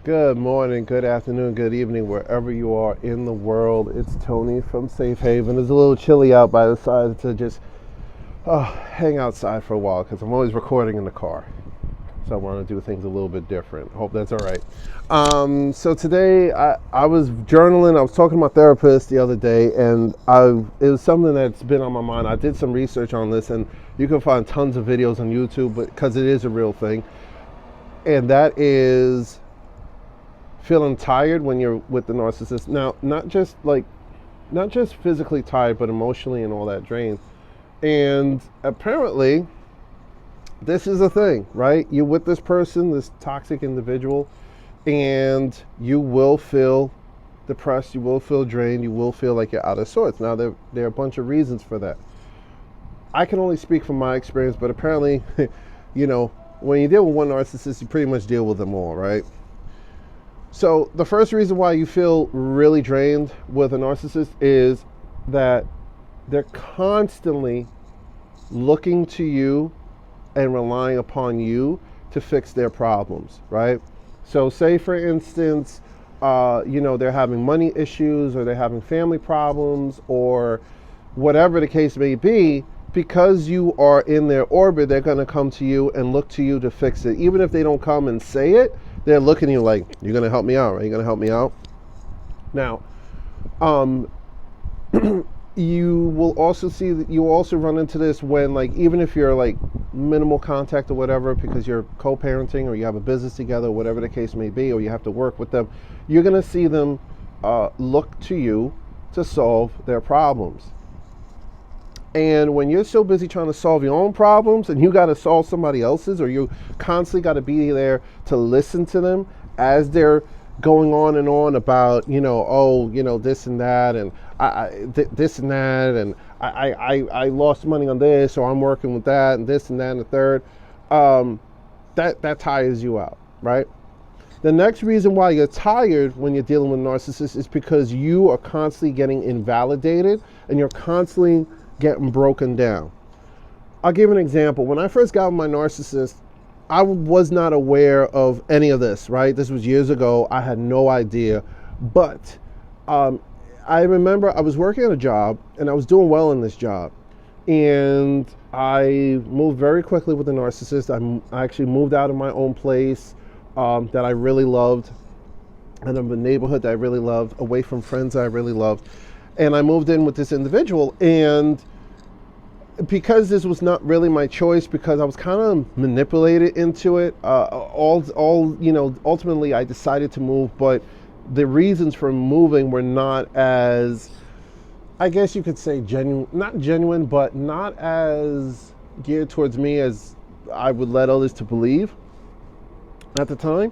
Good morning, good afternoon, good evening, wherever you are in the world. It's Tony from Safe Haven. It's a little chilly out, but I decided to just hang outside for a while because I'm always recording in the car. So I want to do things a little bit different. Hope that's all right. So today I was journaling. I was talking to my therapist the other day, and it was something that's been on my mind. I did some research on this, and you can find tons of videos on YouTube, but because it is a real thing, and that is feeling tired when you're with the narcissist. Now, not just physically tired, but emotionally and all that drained. And apparently, this is a thing, right? You're with this person, this toxic individual, and you will feel depressed, you will feel drained, you will feel like you're out of sorts. Now, there are a bunch of reasons for that. I can only speak from my experience, but apparently, you know, when you deal with one narcissist, you pretty much deal with them all, right? So the first reason why you feel really drained with a narcissist is that they're constantly looking to you and relying upon you to fix their problems, right? So say for instance, they're having money issues or they're having family problems or whatever the case may be. Because you are in their orbit, they're going to come to you and look to you to fix it. Even if they don't come and say it, they're looking at you like, you're going to help me out, right? You're going to help me out. Now, you will also see that you also run into this when, like, even if you're like minimal contact or whatever, because you're co-parenting or you have a business together, or whatever the case may be, or you have to work with them, you're going to see them look to you to solve their problems. And when you're so busy trying to solve your own problems and you got to solve somebody else's, or you constantly got to be there to listen to them as they're going on and on about, this and that, and this and that, and I lost money on this, or I'm working with that, and this and that, and the third, that tires you out, right? The next reason why you're tired when you're dealing with narcissists is because you are constantly getting invalidated and you're constantly getting broken down. I'll give an example. When I first got with my narcissist, I was not aware of any of this, right? This was years ago. I had no idea. But I remember I was working at a job and I was doing well in this job. And I moved very quickly with the narcissist. I actually moved out of my own place that I really loved, and of a neighborhood that I really loved, away from friends that I really loved. And I moved in with this individual, and because this was not really my choice, because I was kind of manipulated into it, ultimately I decided to move, but the reasons for moving were not as, I guess you could say, not genuine, but not as geared towards me as I would let others to believe. At the time,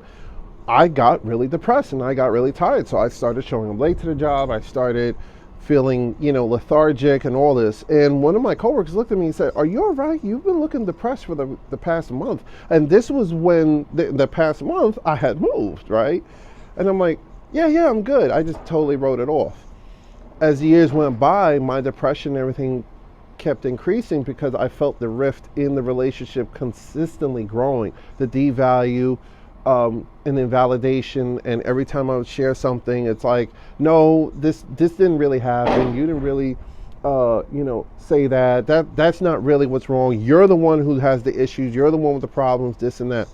I got really depressed and I got really tired, so I started showing up late to the job. I started feeling, lethargic and all this. And one of my coworkers looked at me and said, "Are you all right? You've been looking depressed for the past month." And this was when the past month I had moved, right? And I'm like, yeah, I'm good. I just totally wrote it off. As the years went by, my depression and everything kept increasing because I felt the rift in the relationship consistently growing, the devalue, and invalidation. And every time I would share something, it's like, no, this didn't really happen. You didn't really, say that's not really what's wrong. You're the one who has the issues. You're the one with the problems, this and that.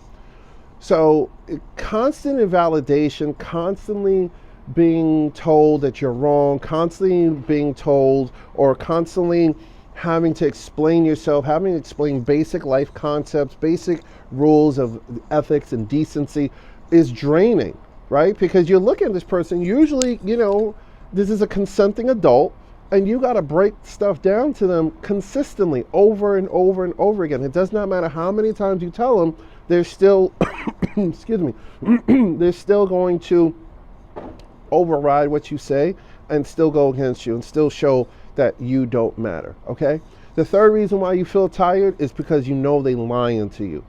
So constant invalidation, constantly being told that you're wrong, constantly being told, or constantly having to explain yourself, having to explain basic life concepts, basic rules of ethics and decency is draining, right? Because you're looking at this person, usually, this is a consenting adult, and you got to break stuff down to them consistently over and over and over again. It does not matter how many times you tell them, they're still, excuse me, they're still going to override what you say and still go against you and still show that you don't matter, okay? The third reason why you feel tired is because you know they're lying to you.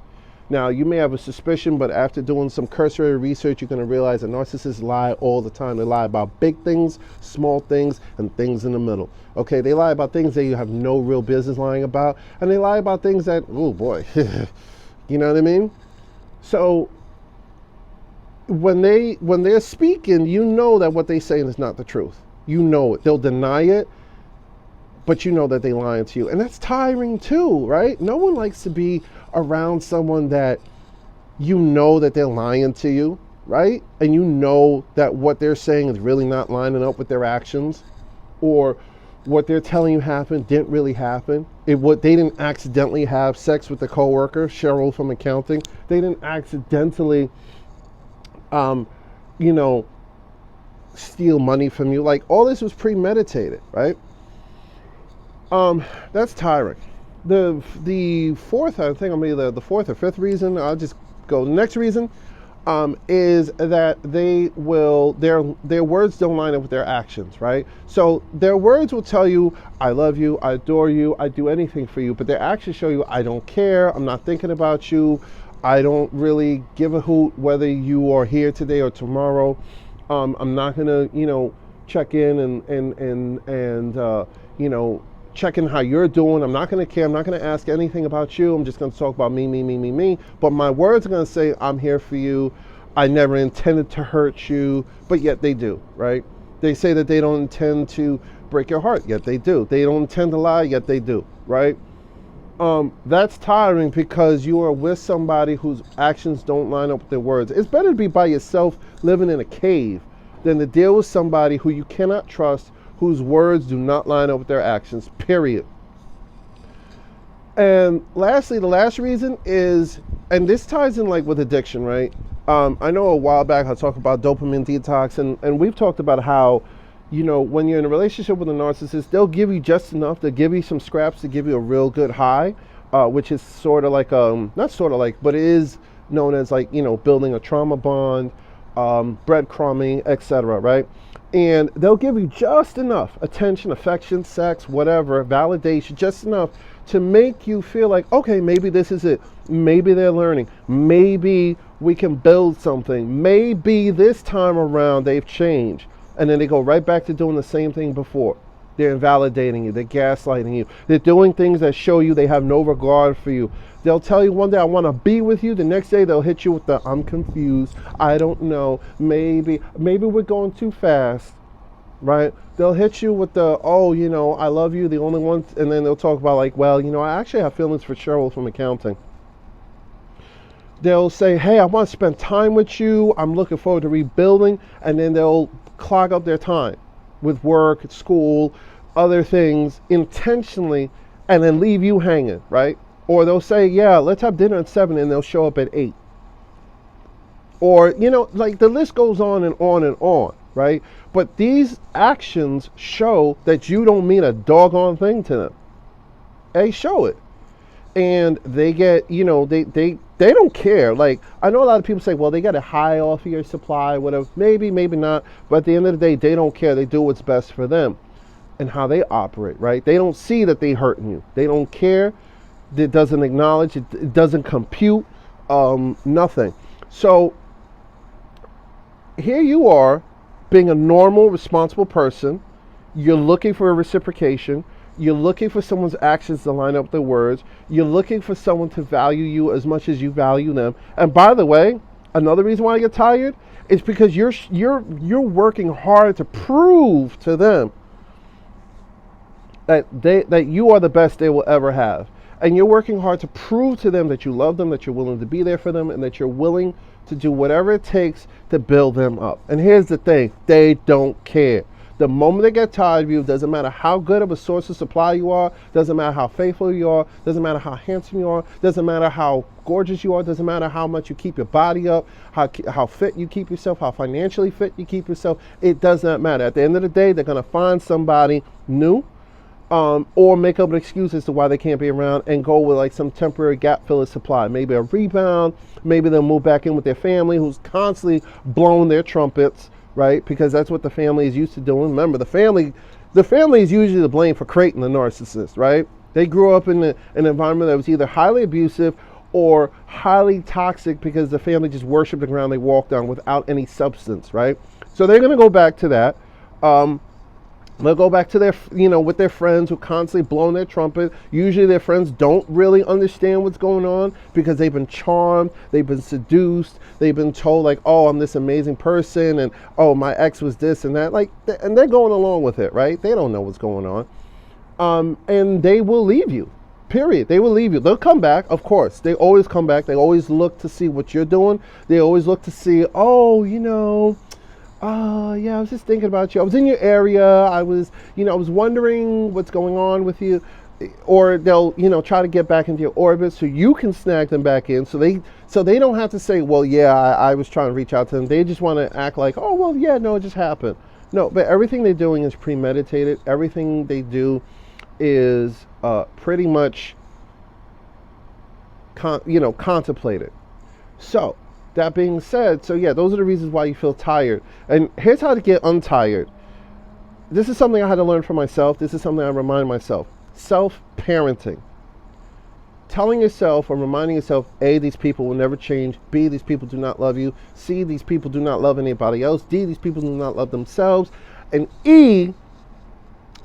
Now, you may have a suspicion, but after doing some cursory research, you're going to realize that narcissists lie all the time. They lie about big things, small things, and things in the middle. Okay, they lie about things that you have no real business lying about, and they lie about things that, oh boy, you know what I mean? So when they're speaking, you know that what they're saying is not the truth. You know it. They'll deny it, but you know that they're lying to you. And that's tiring too, right? No one likes to be around someone that you know that they're lying to you, right? And you know that what they're saying is really not lining up with their actions, or what they're telling you happened didn't really happen. They didn't accidentally have sex with the coworker, Cheryl from accounting. They didn't accidentally, you know, steal money from you. Like, all this was premeditated, right? That's tiring. The fourth, I think, the fourth or fifth reason, I'll just go. The next reason is that their words don't line up with their actions, right? So their words will tell you, I love you, I adore you, I do anything for you, but their actions show you, I don't care, I'm not thinking about you, I don't really give a hoot whether you are here today or tomorrow. I'm not gonna, check in and checking how you're doing. I'm not going to care. I'm not going to ask anything about you. I'm just going to talk about me. But my words are going to say, I'm here for you. I never intended to hurt you, but yet they do, right? They say that they don't intend to break your heart, yet they do. They don't intend to lie, yet they do, right? That's tiring, because you are with somebody whose actions don't line up with their words. It's better to be by yourself living in a cave than to deal with somebody who you cannot trust, whose words do not line up with their actions, period. And lastly, the last reason is, and this ties in like with addiction, right? I know a while back I talked about dopamine detox, and we've talked about how, when you're in a relationship with a narcissist, they'll give you just enough, they'll give you some scraps to give you a real good high, which is sort of like, not sort of like, but it is known as like, building a trauma bond, breadcrumbing, etc., right? And they'll give you just enough attention, affection, sex, whatever, validation, just enough to make you feel like, okay, maybe this is it. Maybe they're learning. Maybe we can build something. Maybe this time around they've changed. And then they go right back to doing the same thing before. They're invalidating you. They're gaslighting you. They're doing things that show you they have no regard for you. They'll tell you one day, I want to be with you. The next day they'll hit you with the, I'm confused, I don't know, maybe we're going too fast, right? They'll hit you with the, I love you, the only one, and then they'll talk about like, well, I actually have feelings for Cheryl from accounting. They'll say, hey, I want to spend time with you, I'm looking forward to rebuilding, and then they'll clog up their time with work, school, other things intentionally, and then leave you hanging, right? Or they'll say, yeah, let's have dinner at 7, and they'll show up at 8. Or, like the list goes on and on and on, right? But these actions show that you don't mean a doggone thing to them. They show it. And they get, they don't care. Like, I know a lot of people say, well, they got a high off of your supply, whatever. Maybe not. But at the end of the day, they don't care. They do what's best for them and how they operate, right? They don't see that they're hurting you. They don't care. It doesn't acknowledge, it doesn't compute, nothing. So here you are being a normal, responsible person. You're looking for a reciprocation. You're looking for someone's actions to line up with their words. You're looking for someone to value you as much as you value them. And by the way, another reason why I get tired is because you're working hard to prove to them that you are the best they will ever have. And you're working hard to prove to them that you love them, that you're willing to be there for them, and that you're willing to do whatever it takes to build them up. And here's the thing, they don't care. The moment they get tired of you, doesn't matter how good of a source of supply you are, doesn't matter how faithful you are, doesn't matter how handsome you are, doesn't matter how gorgeous you are, doesn't matter how much you keep your body up, how fit you keep yourself, how financially fit you keep yourself, it does not matter. At the end of the day, they're going to find somebody new, or make up an excuse as to why they can't be around and go with like some temporary gap filler supply. Maybe a rebound, maybe they'll move back in with their family who's constantly blowing their trumpets, right? Because that's what the family is used to doing. Remember, the family is usually to blame for creating the narcissist, right? They grew up in an environment that was either highly abusive or highly toxic because the family just worshiped the ground they walked on without any substance, right? So they're going to go back to that. They'll go back to their, with their friends who constantly blowing their trumpet. Usually their friends don't really understand what's going on because they've been charmed, they've been seduced, they've been told like, oh, I'm this amazing person, and oh, my ex was this and that. Like, and they're going along with it, right? They don't know what's going on. And they will leave you. Period. They will leave you. They'll come back, of course. They always come back. They always look to see what you're doing. They always look to see, oh, yeah, I was just thinking about you. I was in your area. I was wondering what's going on with you. Or they'll, try to get back into your orbit so you can snag them back in. So they don't have to say, well, yeah, I was trying to reach out to them. They just want to act like, oh, well, yeah, no, it just happened. No, but everything they're doing is premeditated. Everything they do is pretty much, contemplated. So, that being said, so yeah, those are the reasons why you feel tired. And here's how to get untired. This is something I had to learn for myself. This is something I remind myself. Self-parenting. Telling yourself or reminding yourself, A, these people will never change. B, these people do not love you. C, these people do not love anybody else. D, these people do not love themselves. And E,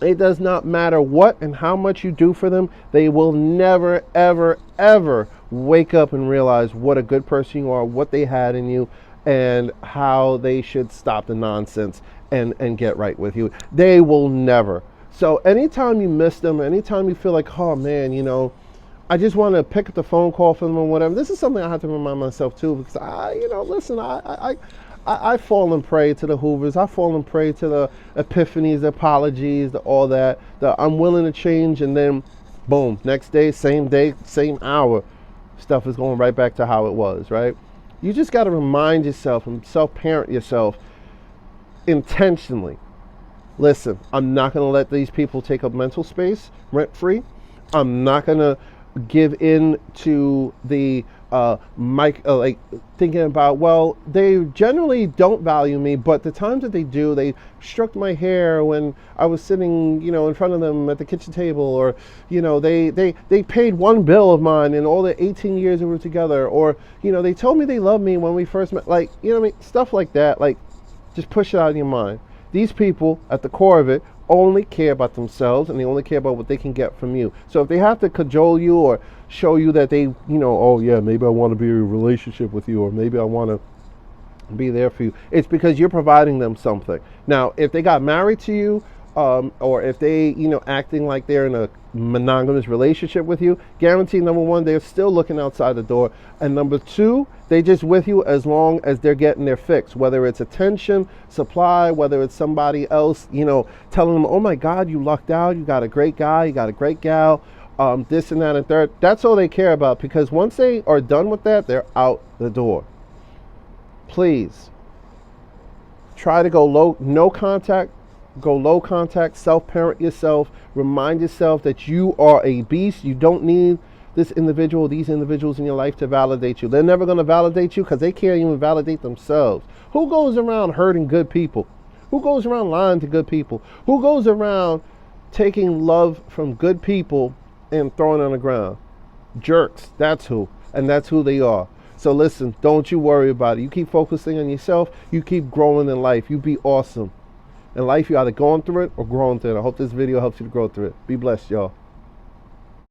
it does not matter what and how much you do for them. They will never, ever, ever wake up and realize what a good person you are, what they had in you, and how they should stop the nonsense and get right with you. They will never. So anytime you miss them, anytime you feel like, oh man, I just want to pick up the phone call for them or whatever. This is something I have to remind myself too, because I've fallen prey to the Hoovers. I've fallen prey to the epiphanies, the apologies, all that. The I'm willing to change, and then boom, next day, same hour, stuff is going right back to how it was, right? You just got to remind yourself and self-parent yourself intentionally. Listen, I'm not going to let these people take up mental space rent-free. I'm not going to give in to the thinking about, well, they generally don't value me, but the times that they do, they stroked my hair when I was sitting, in front of them at the kitchen table, or, they paid one bill of mine in all the 18 years we were together, or, they told me they loved me when we first met, stuff like that, just push it out of your mind. These people, at the core of it, only care about themselves, and they only care about what they can get from you. So if they have to cajole you or show you that they, oh yeah, maybe I want to be in a relationship with you, or maybe I want to be there for you, it's because you're providing them something. Now, if they got married to you, or if they, acting like they're in a monogamous relationship with you, guarantee, number one, they're still looking outside the door, and number two, they just with you as long as they're getting their fix, whether it's attention, supply, whether it's somebody else, telling them, oh my God, you lucked out, you got a great guy, you got a great gal, this and that and third. That's all they care about, because once they are done with that, they're out the door. Please try to go low contact, self-parent yourself, remind yourself that you are a beast. You don't need these individuals in your life to validate you. They're never going to validate you because they can't even validate themselves. Who goes around hurting good people? Who goes around lying to good people? Who goes around taking love from good people and throwing it on the ground? Jerks. That's who. And that's who they are. So listen, don't you worry about it. You keep focusing on yourself. You keep growing in life. You be awesome. In life, you're either going through it or growing through it. I hope this video helps you to grow through it. Be blessed, y'all.